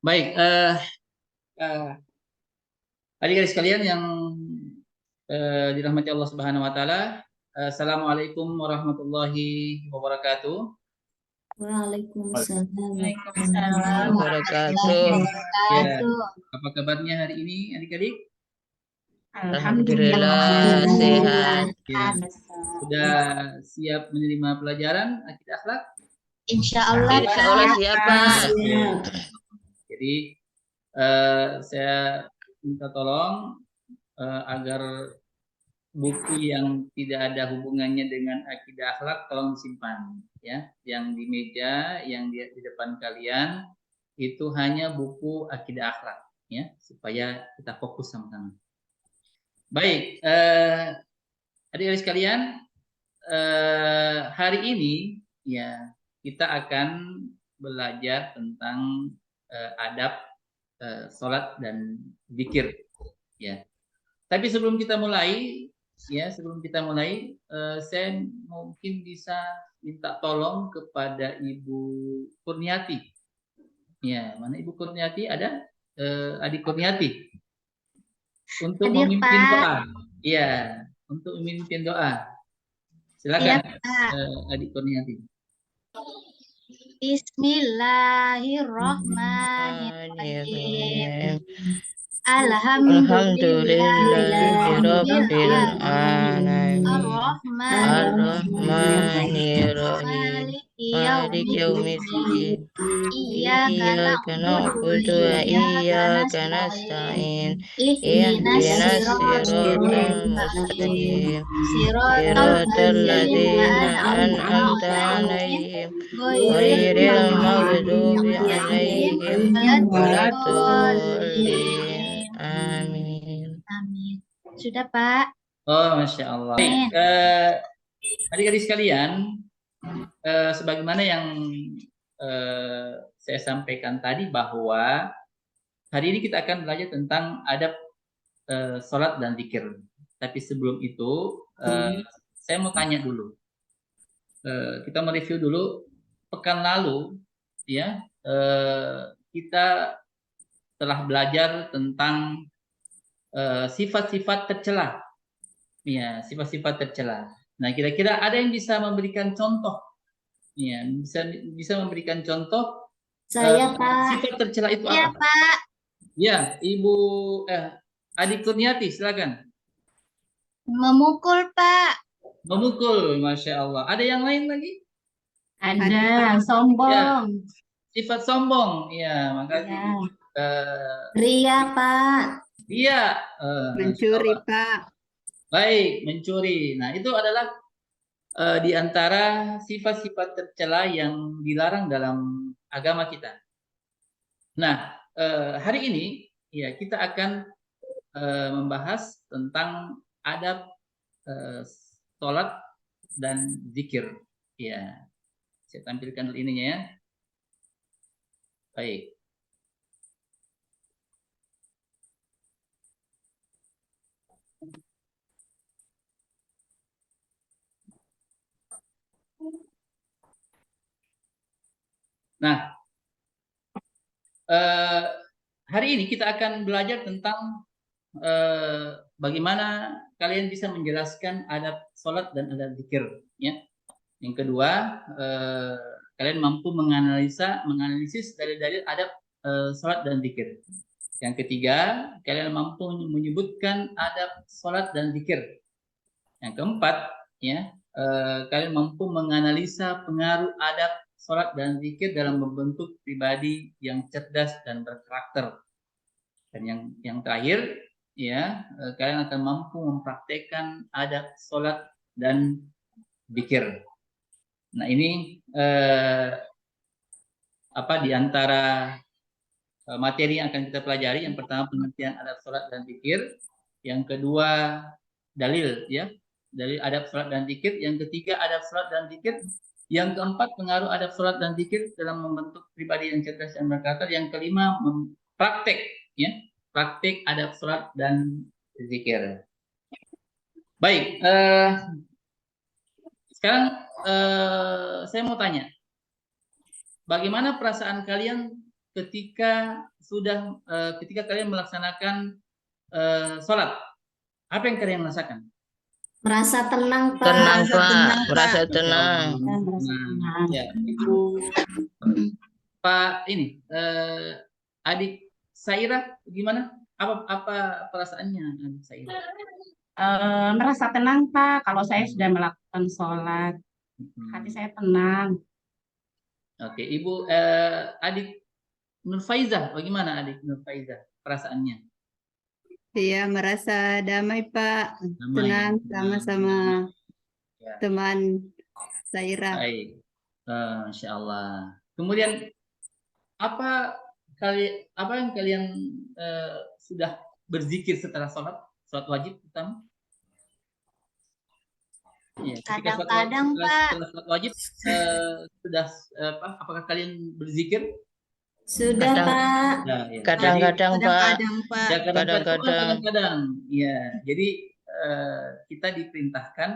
Baik, eh, adik-adik sekalian yang dirahmati Allah Subhanahu wa taala. Assalamualaikum warahmatullahi wabarakatuh. Waalaikumsalam Waalaikumsalam warahmatullahi warahmatullahi Ya, wabarakatuh. apa kabarnya hari ini adik-adik? Alhamdulillah sehat. Ya, sudah siap menerima pelajaran akidah akhlak? Insya Allah siap, Pak. Oke. Jadi saya minta tolong agar buku yang tidak ada hubungannya dengan akidah akhlak tolong disimpan ya. Yang di meja, yang di depan kalian itu hanya buku akidah akhlak ya, supaya kita fokus sama-sama. Baik, adik-adik sekalian, hari ini ya kita akan belajar tentang adab sholat dan zikir ya. Tapi sebelum kita mulai, saya mungkin bisa minta tolong kepada Ibu Kurniati. Ya, mana Ibu Kurniati ada? Adik Kurniati untuk memimpin doa. Iya, untuk memimpin doa. Silakan, Adik Kurniati. Bismillahirrahmanirrahim. Alhamdulillahirabbil alamin. Ar-Rahmanir-Rahim. Maliki yaumiddin. Iyyaka na'budu wa iyyaka nasta'in. Ihdinas siratal mustaqim. Siratal ladzina an'amta 'alaihim ghairil maghdubi 'alaihim waladdallin. Amin. Amin. Sudah, Pak? Oh, Masya Allah. Baik, adik-adik sekalian, sebagaimana yang saya sampaikan tadi bahwa hari ini kita akan belajar tentang adab sholat dan zikir. Tapi sebelum itu, saya mau tanya dulu. Kita mereview dulu pekan lalu, ya, kita telah belajar tentang sifat-sifat tercela. Ya, sifat-sifat tercela. Nah, kira-kira ada yang bisa memberikan contoh? Ya, bisa memberikan contoh. Saya, Pak. Sifat tercela itu Ya, apa? Pak. Ya, Ibu Adik Kurniati, silakan. Memukul, Pak. Memukul, Masya Allah. Ada yang lain lagi? Ada sombong. Ya, sifat sombong. Ya, makanya. Ria, Pak. Iya. Mencuri, Pak. Baik, mencuri. Nah, itu adalah di antara sifat-sifat tercela yang dilarang dalam agama kita. Nah, hari ini ya kita akan membahas tentang adab sholat dan zikir. Ya, saya tampilkan ininya ya. Baik. Nah, hari ini kita akan belajar tentang bagaimana kalian bisa menjelaskan adab sholat dan adab zikir. Ya. Yang kedua, kalian mampu menganalisis dalil-dalil adab sholat dan zikir. Yang ketiga, kalian mampu menyebutkan adab sholat dan zikir. Yang keempat, ya, kalian mampu menganalisa pengaruh adab sholat dan zikir dalam membentuk pribadi yang cerdas dan berkarakter. Dan yang terakhir, ya, kalian akan mampu mempraktekkan adab sholat dan zikir. Nah, ini di antara materi yang akan kita pelajari. Yang pertama pengertian adab sholat dan zikir. Yang kedua dalil, ya, dalil adab sholat dan zikir. Yang ketiga adab sholat dan zikir. Yang keempat pengaruh adab sholat dan zikir dalam membentuk pribadi yang cerdas dan berkarakter. Yang kelima praktek, ya, praktek adab sholat dan zikir. Baik, sekarang saya mau tanya, bagaimana perasaan kalian ketika ketika kalian melaksanakan sholat, apa yang kalian rasakan? Merasa tenang, Pak. Tenang, Merasa Pak. tenang, Merasa Pak. tenang. Nah, tenang. ya, Ibu Pak ini adik Saira gimana? Apa perasaannya adik Saira? Merasa tenang, Pak. Kalau saya sudah melakukan sholat, hati saya tenang. Oke, Ibu adik Nur Faizah, bagaimana adik Nur Faizah perasaannya? Iya, merasa damai, Pak. Damai. Tenang sama-sama Ya, teman Saira. baik. Insya Allah. Kemudian apa yang kalian sudah berzikir setelah sholat wajib utama? Ya, ketika Kadang-kadang, Pak. setelah sholat wajib sudah apakah kalian berzikir? Sudah, Kadang- Pak. Nah, ya. Kadang-kadang, Pak. Kadang-kadang, Pak. Ya, Kadang-kadang. kadang-kadang. Ya, jadi kita diperintahkan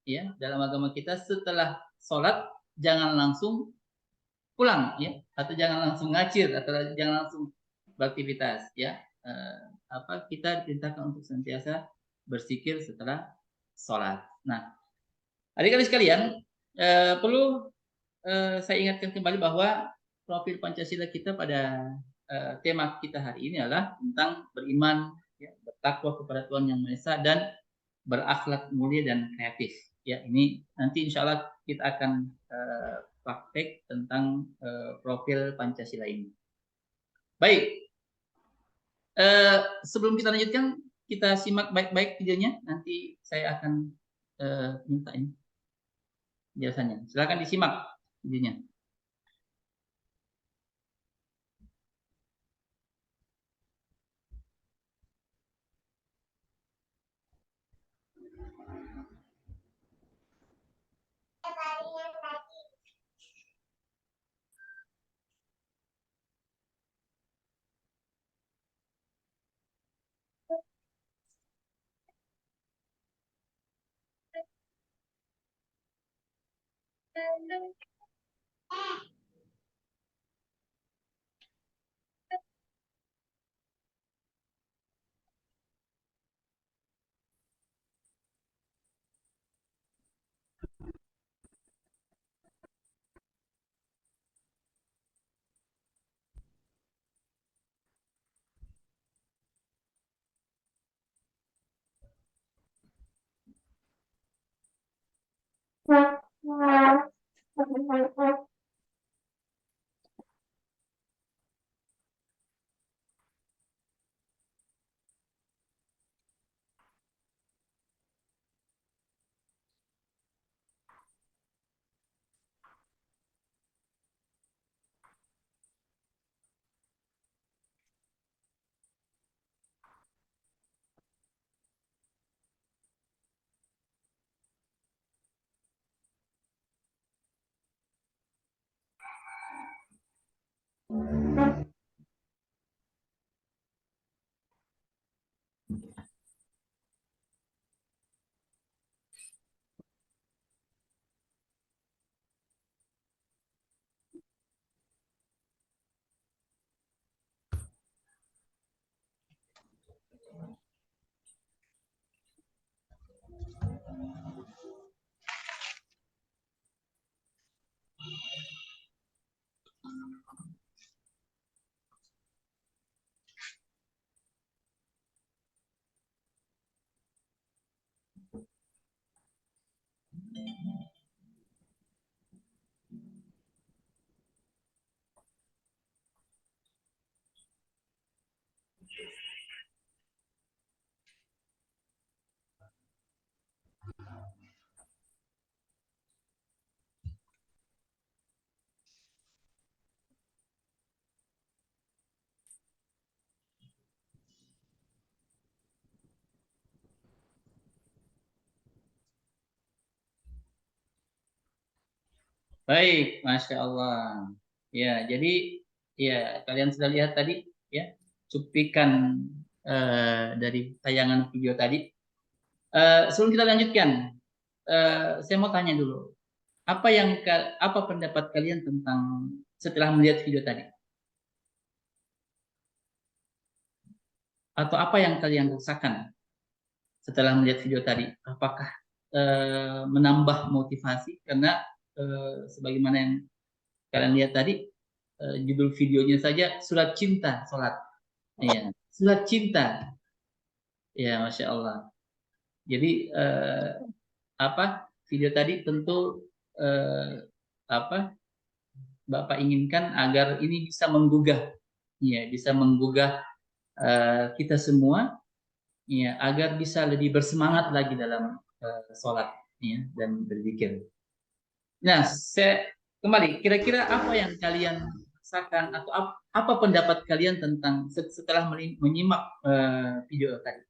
ya dalam agama kita setelah sholat jangan langsung pulang ya, atau jangan langsung ngacir atau jangan langsung beraktivitas ya. Kita diperintahkan untuk senantiasa berzikir setelah sholat. Nah, adik-adik sekalian, perlu saya ingatkan kembali bahwa profil Pancasila kita pada tema kita hari ini adalah tentang beriman, ya, bertakwa kepada Tuhan Yang Maha Esa dan berakhlak mulia dan kreatif. Ya, ini nanti insya Allah kita akan praktek tentang profil Pancasila ini. Baik, sebelum kita lanjutkan, kita simak baik-baik videonya. Nanti saya akan minta ini penjelasannya. Silakan disimak videonya. Baik, Masya Allah. Ya, jadi ya kalian sudah lihat tadi ya cuplikan dari tayangan video tadi. Sebelum kita lanjutkan, saya mau tanya dulu, apa pendapat kalian tentang setelah melihat video tadi? atau apa yang kalian rasakan setelah melihat video tadi? Apakah menambah motivasi? Karena sebagaimana yang kalian lihat tadi, judul videonya saja surat cinta sholat. Ya, surat cinta. Ya, Masya Allah. Jadi video tadi tentu apa Bapak inginkan agar ini bisa menggugah, ya, bisa menggugah kita semua, ya, agar bisa lebih bersemangat lagi dalam sholat, ya, dan berzikir. Nah, saya kembali, kira-kira apa yang kalian rasakan atau apa pendapat kalian tentang setelah menyimak video tadi?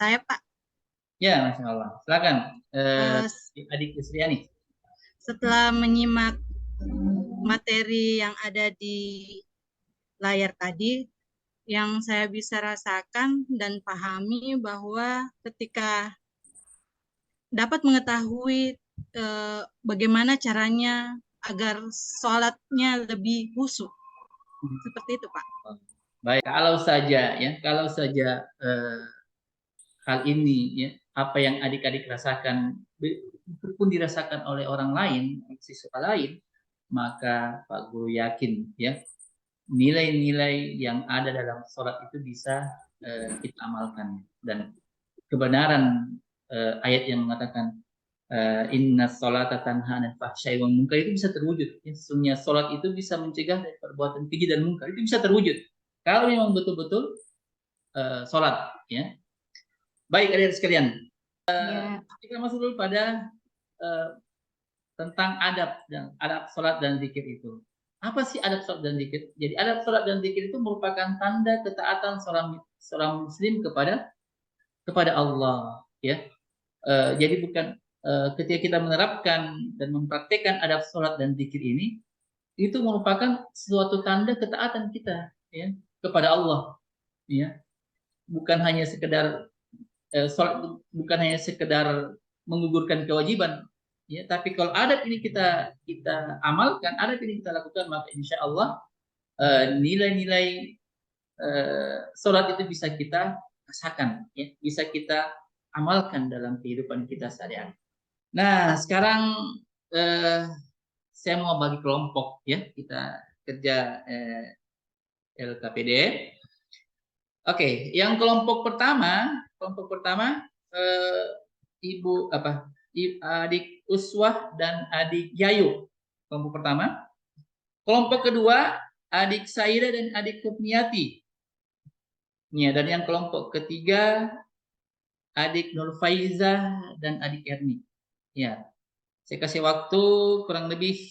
Saya Pak, Ya, Masya Allah. Silakan, adik Yusriani. setelah menyimak materi yang ada di layar tadi, yang saya bisa rasakan dan pahami bahwa ketika dapat mengetahui bagaimana caranya agar sholatnya lebih khusyuk. Seperti itu, Pak. Baik, kalau saja hal ini, ya, apa yang adik-adik rasakan pun dirasakan oleh orang lain, siswa lain, maka Pak Guru yakin, ya, nilai-nilai yang ada dalam sholat itu bisa kita amalkan, dan kebenaran ayat yang mengatakan inna sholata tanha 'anil fahsya'i wal munkar itu bisa terwujud. Sesungguhnya sholat itu bisa mencegah dari perbuatan keji dan munkar, itu bisa terwujud kalau memang betul-betul sholat, ya. Baik, adik-adik sekalian, Ya. kita masuk dulu pada tentang adab sholat dan zikir itu. Apa sih adab sholat dan zikir? Jadi adab sholat dan zikir itu merupakan tanda ketaatan seorang muslim kepada Allah, ya. Jadi bukan ketika kita menerapkan dan mempraktekkan adab sholat dan zikir ini, itu merupakan suatu tanda ketaatan kita, ya, kepada Allah, ya. Bukan hanya sekedar sholat, bukan hanya sekedar menggugurkan kewajiban, ya, tapi kalau adat ini kita amalkan, adat ini kita lakukan, maka insya Allah nilai-nilai sholat itu bisa kita rasakan, ya, bisa kita amalkan dalam kehidupan kita sehari-hari. Nah, sekarang saya mau bagi kelompok, ya, kita kerja LKPD. Oke, yang kelompok pertama adik Uswah dan adik Yayu. Kelompok pertama. Kelompok kedua adik Saira dan adik Kurniati. Ya, dan yang kelompok ketiga adik Nurfaiza dan adik Erni. Ya, saya kasih waktu kurang lebih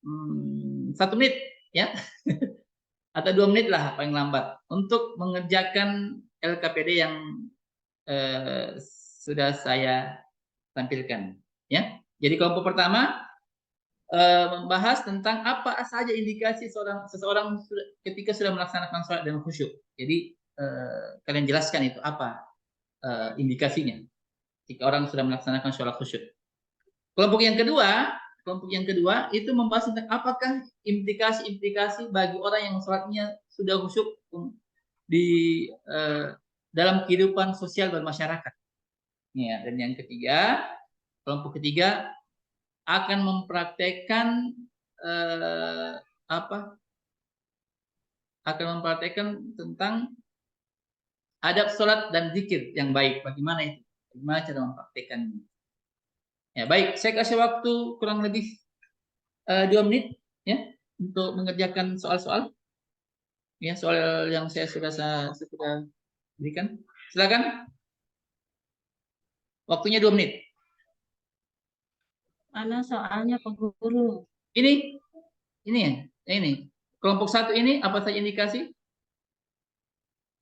1 menit, ya. Atau 2 menit lah paling lambat untuk mengerjakan LKPD yang sudah saya tampilkan, ya. Jadi kelompok pertama membahas tentang apa saja indikasi seseorang ketika sudah melaksanakan sholat dengan khusyuk. Jadi kalian jelaskan itu apa indikasinya ketika orang sudah melaksanakan sholat khusyuk. Kelompok yang kedua itu membahas tentang apakah implikasi bagi orang yang sholatnya sudah khusyuk di dalam kehidupan sosial bermasyarakat. Ya, dan yang ketiga, kelompok ketiga akan mempraktekkan tentang adab sholat dan zikir yang baik. Bagaimana itu? Bagaimana cara mempraktekannya? Ya, baik, saya kasih waktu kurang lebih 2 menit, ya, untuk mengerjakan soal-soal. Ya, soal yang saya sudah berikan. Silakan. Waktunya 2 menit. Mana soalnya Pak Guru? Ini ya, ini. Kelompok 1 ini apa saja indikasi?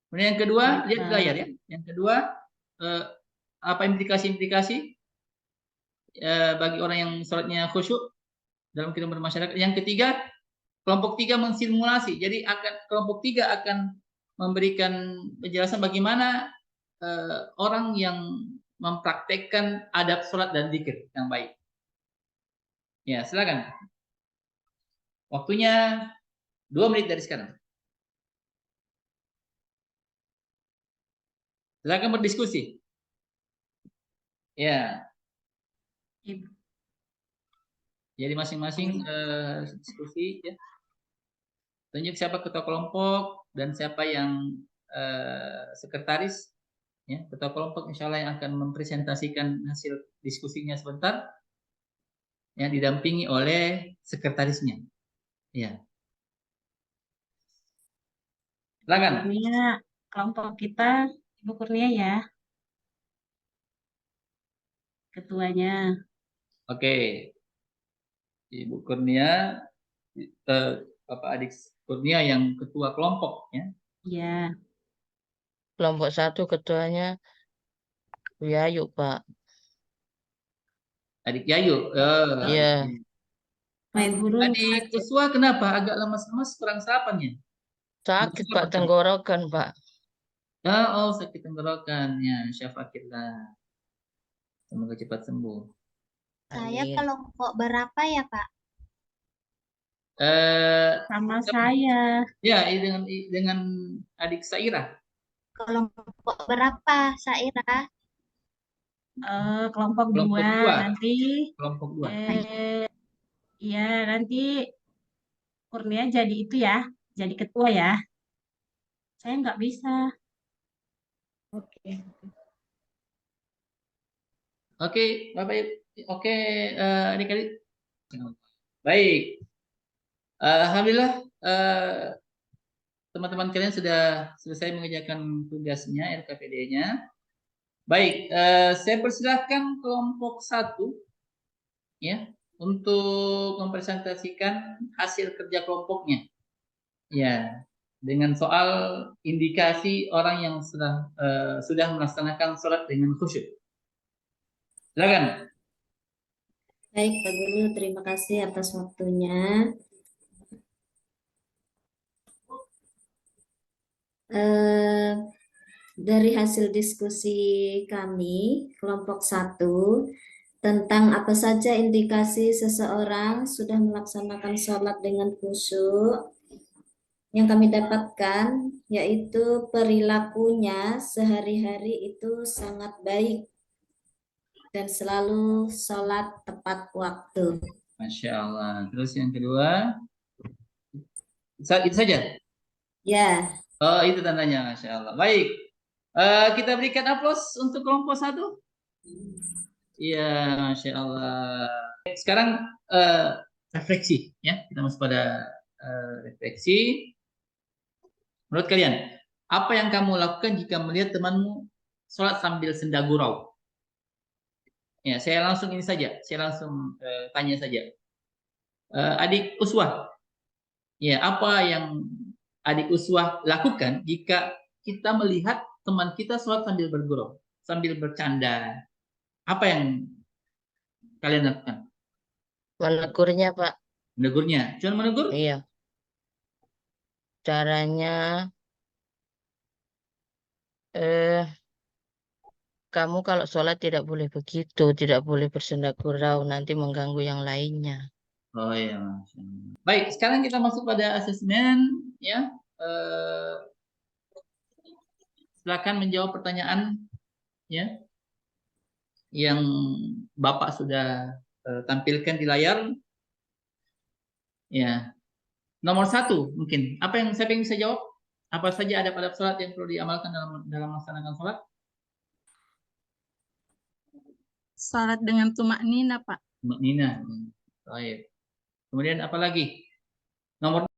Kemudian yang kedua, lihat di layar, ya. Yang kedua, apa implikasi bagi orang yang sholatnya khusyuk dalam kehidupan bermasyarakat. Yang ketiga, kelompok 3 mensimulasi. Jadi kelompok 3 akan memberikan penjelasan bagaimana orang yang mempraktekkan adab sholat dan zikir yang baik. Ya, silakan. Waktunya 2 menit dari sekarang. Silakan berdiskusi. Ya, Ibu. jadi masing-masing diskusi ya. Tunjuk siapa ketua kelompok dan siapa yang sekretaris. Ya, ketua kelompok insya Allah yang akan mempresentasikan hasil diskusinya sebentar. Ya, didampingi oleh sekretarisnya. Ya. Silakan. Kurnia, kelompok kita Ibu Kurnia ya, ketuanya. Oke. Ibu Kurnia, Bapak Adik Kurnia yang ketua kelompok ya. Ya, Kelompok 1 ketuanya Bu Yayu, Pak. Adik Yayu. Iya. Main Guru Adik Uswa kenapa agak lemas-lemas kurang sarapannya? Sakit, Pak, tenggorokan, Pak. Oh, sakit tenggorokan ya, syafakillah. Semoga cepat sembuh. Saya Amin. kelompok berapa ya, Pak? sama saya. Ya, dengan adik Saira. Kelompok berapa, Saira? Kelompok Kelompok 2 dua. nanti. Kelompok 2. Iya, nanti Kurnia jadi itu ya, jadi ketua ya. Saya nggak bisa. Oke, Bapak Ibu. Oke, adik-adik. Baik. Alhamdulillah teman-teman kalian sudah selesai mengerjakan tugasnya, RKPD-nya. Baik, saya persilahkan kelompok 1 ya untuk mempresentasikan hasil kerja kelompoknya. Ya, dengan soal indikasi orang yang sudah melaksanakan sholat dengan khusyuk. Silakan. Baik, Pak Guru, terima kasih atas waktunya. Dari hasil diskusi kami, kelompok 1, tentang apa saja indikasi seseorang sudah melaksanakan sholat dengan khusyuk, yang kami dapatkan yaitu perilakunya sehari-hari itu sangat baik dan selalu sholat tepat waktu. Masya Allah. Terus yang kedua, itu saja. Ya, Oh, itu tandanya, Masya Allah. Baik, kita berikan aplaus untuk kelompok 1. Iya, Masya Allah. Sekarang refleksi, ya. Kita masuk pada refleksi. Menurut kalian, apa yang kamu lakukan jika melihat temanmu sholat sambil senda gurau? Ya, saya langsung ini saja. Saya langsung tanya saja. Adik Uswah, ya, apa yang adik Uswah lakukan jika kita melihat teman kita sholat sambil bergurau, sambil bercanda? Apa yang kalian lakukan? Menegurnya, Pak. Menegurnya? Cuma menegur? Iya. Caranya, kamu kalau sholat tidak boleh begitu, tidak boleh bersenda gurau, nanti mengganggu yang lainnya. Oh iya, Masya Allah. Baik, sekarang kita masuk pada asesmen, ya. Silakan menjawab pertanyaan, ya, yang Bapak sudah tampilkan di layar. Ya, nomor 1 mungkin. Siapa yang bisa jawab? Apa saja adab-adab sholat yang perlu diamalkan dalam melaksanakan sholat? Salat dengan tumak nina, Pak. Mbak Nina. Baik. Kemudian apa lagi? Nomor